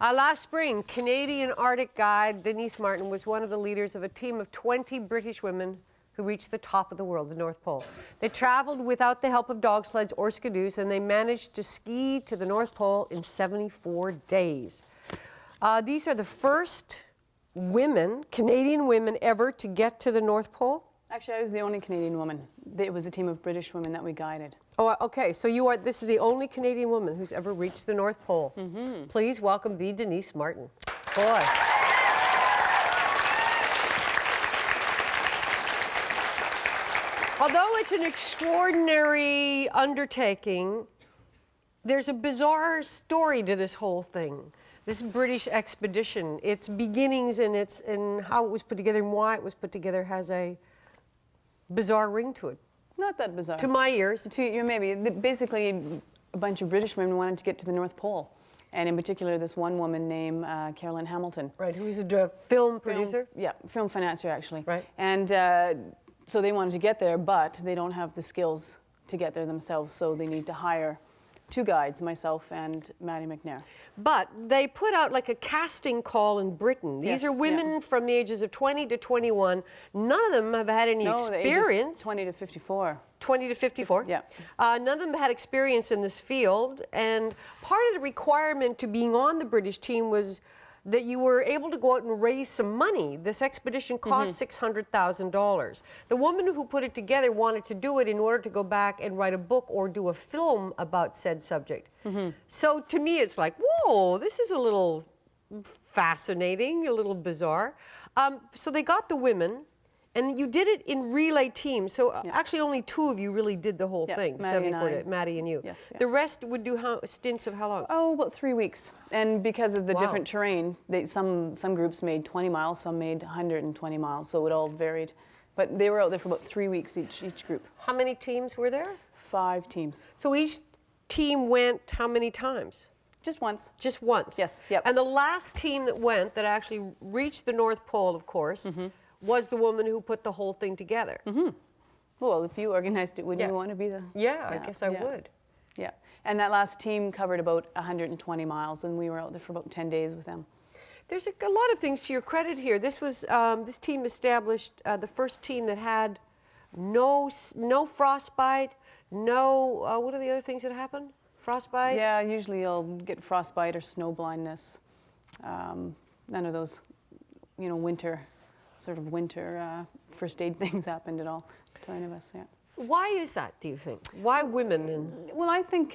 Last spring, Canadian Arctic guide Denise Martin was one of the leaders of a team of 20 British women who reached the top of the world, the North Pole. They traveled without the help of dog sleds or skidoos, and they managed to ski to the North Pole in 74 days. These are the first women, Canadian women, ever to get to the North Pole? Actually, I was the only Canadian woman. It was a team of British women that we guided. Oh, okay. So this is the only Canadian woman who's ever reached the North Pole. Mm-hmm. Please welcome the Denise Martin. Boy. Although it's an extraordinary undertaking, there's a bizarre story to this whole thing. This British expedition, its beginnings and how it was put together and why it was put together has a bizarre ring to it. Not that bizarre. To my ears. To you, maybe. Basically, a bunch of British women wanted to get to the North Pole. And in particular, this one woman named Carolyn Hamilton. Right, who's a film producer? Film financier, actually. Right. And so they wanted to get there, but they don't have the skills to get there themselves, so they need to hire two guides, myself and Maddie McNair. But they put out like a casting call in Britain. These are women from the ages of 20 to 21. None of them have had any experience. 20 to 54. 20 to 54? Yeah. None of them had experience in this field. And part of the requirement to being on the British team was that you were able to go out and raise some money. This expedition cost $600,000. The woman who put it together wanted to do it in order to go back and write a book or do a film about said subject. So to me, it's like, whoa, this is a little fascinating, a little bizarre. So they got the women, and you did it in relay teams. So actually only two of you really did the whole thing, Maddie and you. Yes, The rest would do stints of how long? Oh, about 3 weeks. And because of the different terrain, some groups made 20 miles, some made 120 miles, so it all varied. But they were out there for about 3 weeks each group. How many teams were there? 5 teams. So each team went how many times? Just once. Just once? Yes, yep. And the last team that went, that actually reached the North Pole, of course, was the woman who put the whole thing together. Well, if you organized it, wouldn't you want to be the... Yeah, I guess I would. Yeah, and that last team covered about 120 miles, and we were out there for about 10 days with them. There's a lot of things to your credit here. This was this team established the first team that had no frostbite, no what are the other things that happen? Frostbite. Yeah, usually you'll get frostbite or snow blindness. None of those, winter first aid things happened at all to any of us. Yeah. Why is that, do you think? Why women? Well, I think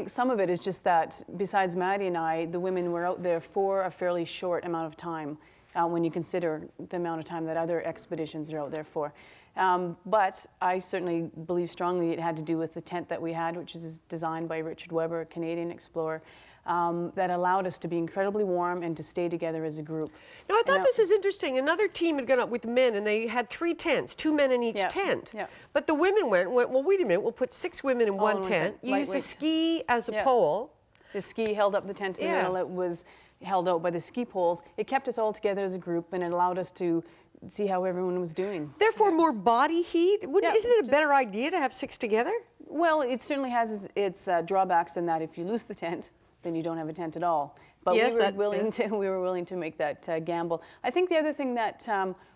some of it is just that besides Maddie and I, the women were out there for a fairly short amount of time when you consider the amount of time that other expeditions are out there for. But I certainly believe strongly it had to do with the tent that we had, which is designed by Richard Webber, a Canadian explorer, that allowed us to be incredibly warm and to stay together as a group. Now, I thought this is interesting. Another team had gone up with men, and they had 3 tents, 2 men in each tent. Yeah. But the women went, well, wait a minute, we'll put 6 women in one tent. You used the ski as a pole. The ski held up the tent in the middle. It was held out by the ski poles. It kept us all together as a group, and it allowed us to see how everyone was doing. Therefore, more body heat? Isn't it a better idea to have 6 together? Well, it certainly has its drawbacks in that if you lose the tent, then you don't have a tent at all. But we were willing to make that gamble. I think the other thing that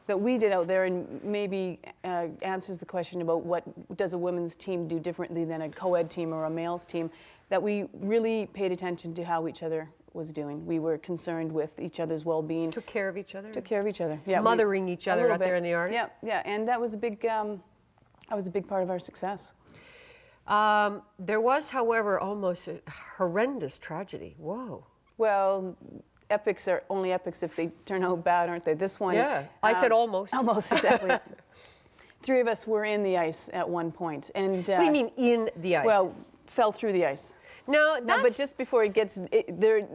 we did out there, and maybe answers the question about what does a women's team do differently than a co-ed team or a male's team, that we really paid attention to how each other was doing. We were concerned with each other's well-being. Took care of each other? Took care of each other, yeah. Mothering each other out there in the Arctic? Yeah, and that was a big part of our success. There was, however, almost a horrendous tragedy. Whoa. Well, epics are only epics if they turn out bad, aren't they? This one... Yeah, I said almost. Almost, exactly. 3 of us were in the ice at one point. And, what do you mean, in the ice? Well, fell through the ice. No, but just before it gets... there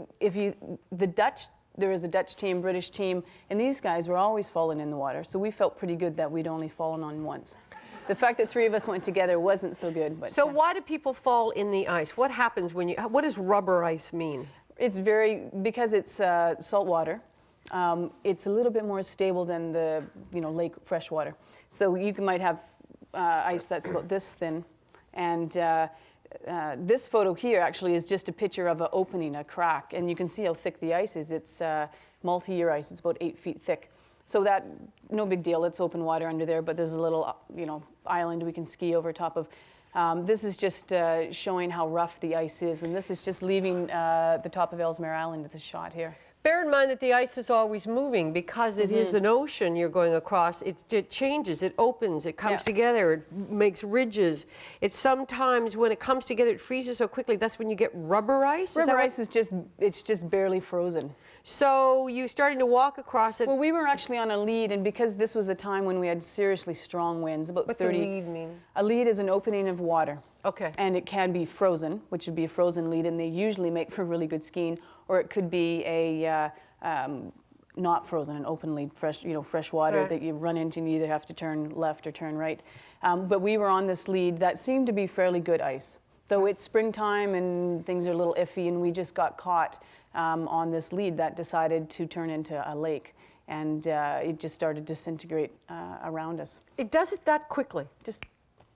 is a Dutch team, British team, and these guys were always falling in the water, so we felt pretty good that we'd only fallen on once. The fact that 3 of us went together wasn't so good. But, so why do people fall in the ice? What happens when what does rubber ice mean? It's because it's salt water. It's a little bit more stable than the lake freshwater. So you might have ice that's about this thin, and this photo here actually is just a picture of an opening, a crack, and you can see how thick the ice is. It's multi-year ice. It's about 8 feet thick. So that, no big deal. It's open water under there, but there's a little, island we can ski over top of. This is just showing how rough the ice is, and this is just leaving the top of Ellesmere Island. It's a shot here. Bear in mind that the ice is always moving because it is an ocean you're going across. It changes, it opens, it comes together, it makes ridges. It's sometimes when it comes together, it freezes so quickly. That's when you get rubber ice. Rubber ice is just barely frozen. So you're starting to walk across it. Well, we were actually on a lead, and because this was a time when we had seriously strong winds, about 30. What's a lead mean? A lead is an opening of water. Okay. And it can be frozen, which would be a frozen lead, and they usually make for really good skiing. Or it could be a not frozen, an open lead, fresh water that you run into and you either have to turn left or turn right. But we were on this lead that seemed to be fairly good ice. Though it's springtime and things are a little iffy, and we just got caught on this lead that decided to turn into a lake. And it just started to disintegrate around us. It does it that quickly? Just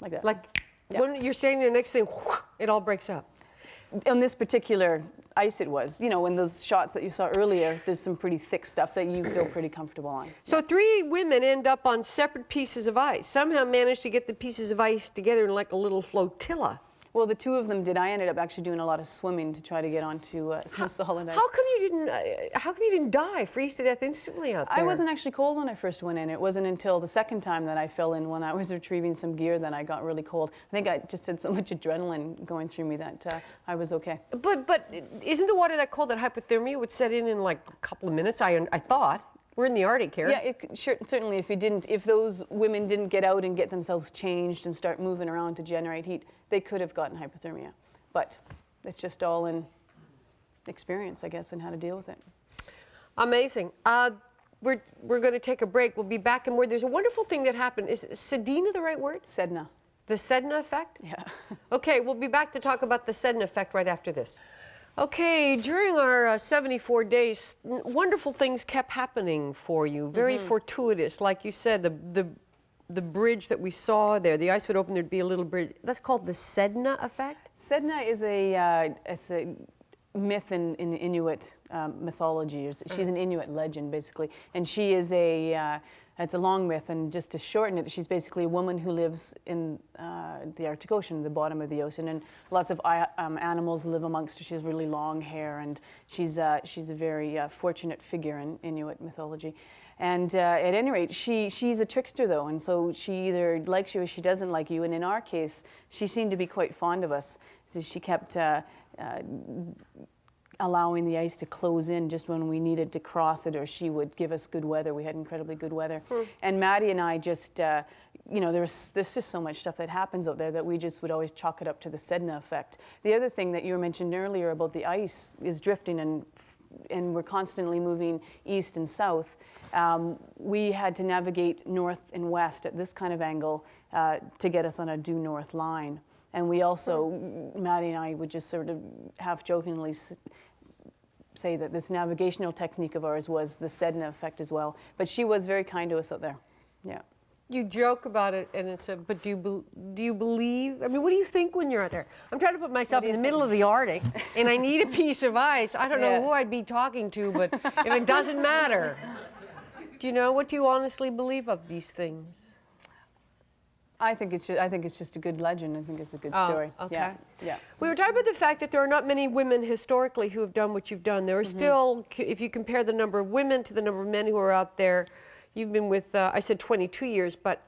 like that. When you're standing there, next thing, it all breaks up. On this particular ice it was. In those shots that you saw earlier, there's some pretty thick stuff that you feel pretty comfortable on. So 3 women end up on separate pieces of ice, somehow managed to get the pieces of ice together in like a little flotilla. Well, the 2 of them did. I ended up actually doing a lot of swimming to try to get onto some solid ice. How come you didn't die, freeze to death instantly out there? I wasn't actually cold when I first went in. It wasn't until the second time that I fell in when I was retrieving some gear that I got really cold. I think I just had so much adrenaline going through me that I was okay. But isn't the water that cold that hypothermia would set in like a couple of minutes? I thought. We're in the Arctic here. Yeah, certainly if those women didn't get out and get themselves changed and start moving around to generate heat, they could have gotten hypothermia. But it's just all in experience, I guess, and how to deal with it. Amazing. We're going to take a break. We'll be back, and there's a wonderful thing that happened. Is Sedna the right word? Sedna. The Sedna effect? Yeah. Okay, we'll be back to talk about the Sedna effect right after this. Okay, during our 74 days, wonderful things kept happening for you, very fortuitous. Like you said, the bridge that we saw there, the ice would open, there'd be a little bridge. That's called the Sedna effect? Sedna is a myth in Inuit mythology. She's an Inuit legend, basically. And she is it's a long myth, and just to shorten it, she's basically a woman who lives in the Arctic Ocean, the bottom of the ocean, and lots of animals live amongst her. She has really long hair, and she's a very fortunate figure in Inuit mythology. And at any rate, she's a trickster, though, and so she either likes you or she doesn't like you. And in our case, she seemed to be quite fond of us, so she kept allowing the ice to close in just when we needed to cross it, or she would give us good weather. We had incredibly good weather. And Maddie and I just, there's just so much stuff that happens out there that we just would always chalk it up to the Sedna effect. The other thing that you mentioned earlier about the ice is drifting, and we're constantly moving east and south. We had to navigate north and west at this kind of angle to get us on a due north line. And we also, Maddie and I would just sort of half-jokingly say that this navigational technique of ours was the Sedna effect as well. But she was very kind to us out there. Yeah. You joke about it, and it's but do you believe? I mean, what do you think when you're out there? I'm trying to put myself in the middle of the Arctic, and I need a piece of ice. I don't know who I'd be talking to, but if it doesn't matter. Do you know, what do you honestly believe of these things? I think it's just a good legend. I think it's a good story. Okay. Yeah. We were talking about the fact that there are not many women historically who have done what you've done. There are still, if you compare the number of women to the number of men who are out there, you've been with, I said 22 years, but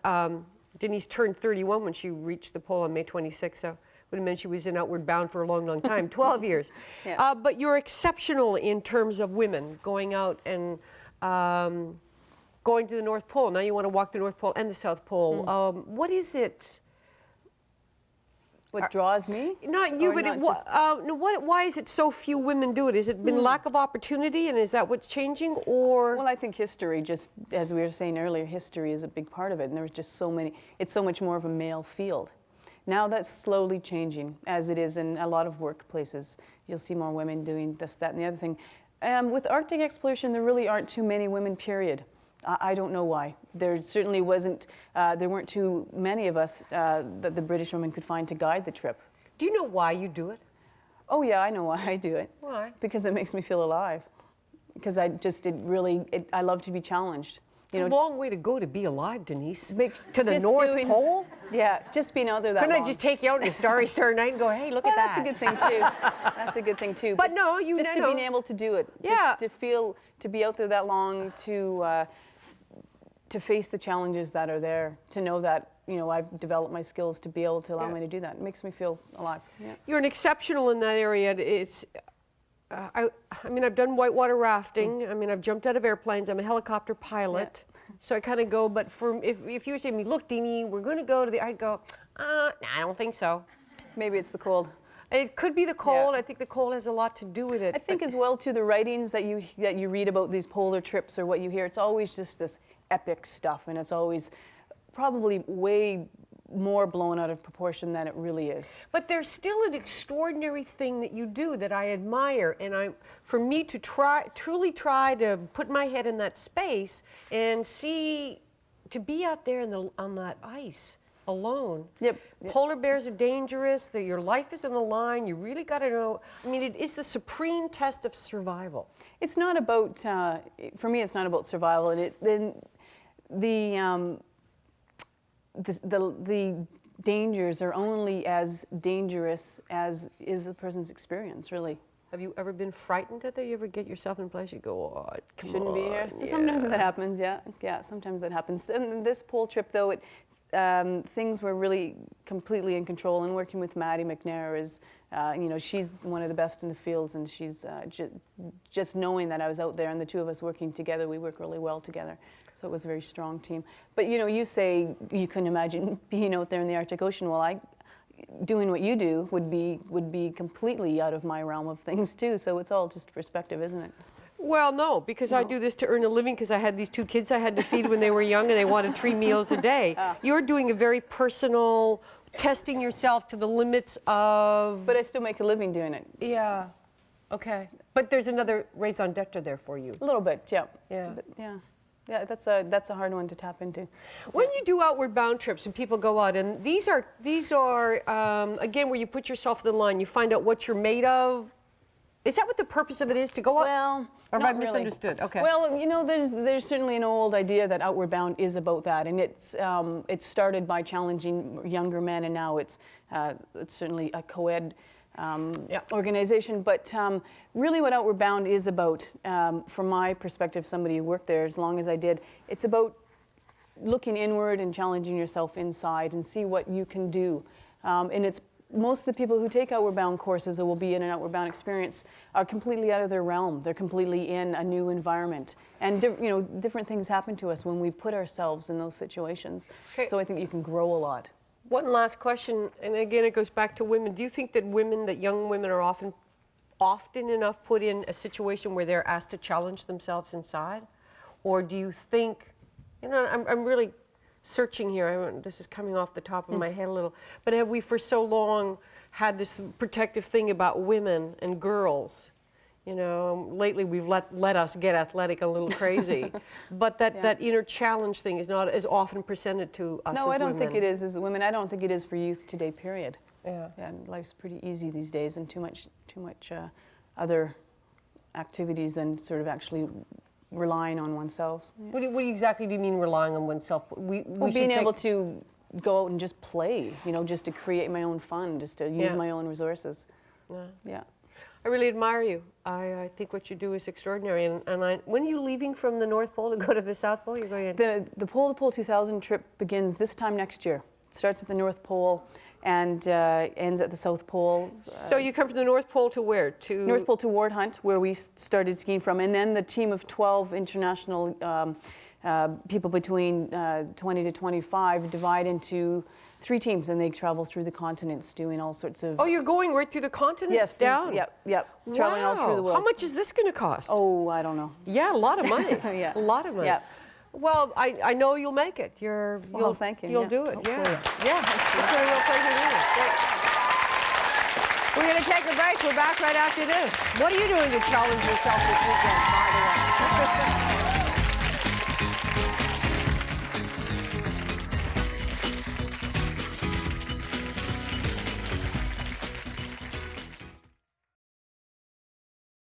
Denise turned 31 when she reached the pole on May 26th, so would have meant she was in Outward Bound for a long, long time, 12 years. Yeah. But you're exceptional in terms of women going out and going to the North Pole. Now you want to walk the North Pole and the South Pole. What is it? What draws me? Not you, but why is it so few women do it? Has it been lack of opportunity, and is that what's changing, or? Well, I think history, just as we were saying earlier, history is a big part of it, and there's just so many. It's so much more of a male field. Now that's slowly changing, as it is in a lot of workplaces. You'll see more women doing this, that, and the other thing. With Arctic exploration, there really aren't too many women, period. I don't know why. There certainly wasn't, there weren't too many of us that the British women could find to guide the trip. Do you know why you do it? Oh yeah, I know why I do it. Why? Because it makes me feel alive. Because I love to be challenged. It's a long way to go to be alive, Denise. To the just North Pole? Yeah, just being out there that Couldn't long. I just take you out on a starry night and go, hey, look at that? That's a good thing too. That's a good thing too. But no, you just to being able to do it. Yeah. Just to be out there that long, to face the challenges that are there, to know that I've developed my skills to be able to allow me to do that. It makes me feel alive. Yeah. You're an exceptional in that area. It's. I mean, I've done whitewater rafting. I mean, I've jumped out of airplanes. I'm a helicopter pilot. Yeah. So I kind of go, but if you were saying to me, look, Dini, we're going to go to I'd go, nah, I don't think so. Maybe it's the cold. It could be the cold. Yeah. I think the cold has a lot to do with it. I think as well, too, the writings that you read about these polar trips or what you hear, it's always just this epic stuff, and it's always probably way more blown out of proportion than it really is. But there's still an extraordinary thing that you do that I admire, and for me to truly try to put my head in that space and to be out there on that ice alone. Yep. Polar bears are dangerous. Your life is on the line. You really got to know. I mean, it is the supreme test of survival. It's not about, for me, it's not about survival. And the dangers are only as dangerous as is the person's experience, really. Have you ever been frightened at that? You ever get yourself in a place you go, oh, come Shouldn't on. be here. Yeah. Sometimes that happens, yeah. Yeah, sometimes that happens. And this pole trip, though, things were really completely in control. And working with Maddie McNair is, she's one of the best in the fields, and she's just knowing that I was out there and the two of us working together, we work really well together. So it was a very strong team. But you say you couldn't imagine being out there in the Arctic Ocean. Well, doing what you do would be completely out of my realm of things too. So it's all just perspective, isn't it? Well, no, because I do this to earn a living because I had these two kids I had to feed when they were young and they wanted 3 meals a day. You're doing a very personal, testing yourself to the limits of... But I still make a living doing it. Yeah, okay. But there's another raison d'etre there for you. A little bit, yeah. Yeah. But, yeah. Yeah, that's a hard one to tap into. When you do outward bound trips and people go out, and these are again where you put yourself in the line, you find out what you're made of. Is that what the purpose of it is, to go out? Well, or have I misunderstood? Really. Okay. Well, there's certainly an old idea that Outward Bound is about that, and it's started by challenging younger men, and now it's certainly a co-ed organization. But really what Outward Bound is about, from my perspective, somebody who worked there as long as I did, it's about looking inward and challenging yourself inside and see what you can do. And it's most of the people who take Outward Bound courses or will be in an Outward Bound experience are completely out of their realm. They're completely in a new environment. And different things happen to us when we put ourselves in those situations. Okay. So I think you can grow a lot. One last question, and again it goes back to women. Do you think that young women are often enough put in a situation where they're asked to challenge themselves inside? Or do you think, I'm really searching here, this is coming off the top of my head a little, but have we for so long had this protective thing about women and girls? Lately we've let us get athletic a little crazy, but that inner challenge thing is not as often presented to us as women. No, I don't think it is as women. I don't think it is for youth today, period. Yeah. And life's pretty easy these days, and too much other activities than sort of actually relying on oneself. Yeah. What exactly do you mean relying on oneself? Being able to go out and just play, just to create my own fun, just to use my own resources. Yeah. I really admire you. I think what you do is extraordinary. And when are you leaving from the North Pole to go to the South Pole? You're going in? The Pole to Pole 2000 trip begins this time next year. It starts at the North Pole and ends at the South Pole. So you come from the North Pole to where? North Pole to Ward Hunt, where we started skiing from. And then the team of 12 international people between 20 to 25 divide into 3 teams, and they travel through the continents doing all sorts of... Oh, you're going right through the continents? Yes, down? Yep. Traveling all through the world. How much is this going to cost? Oh, I don't know. Yeah, a lot of money. Yeah. A lot of money. Yeah. Well, I know you'll make it. Thank you. You'll do it. Hopefully. Yeah. It's a real pleasure to meet you. We're going to take a break. We're back right after this. What are you doing to challenge yourself this weekend, by the way?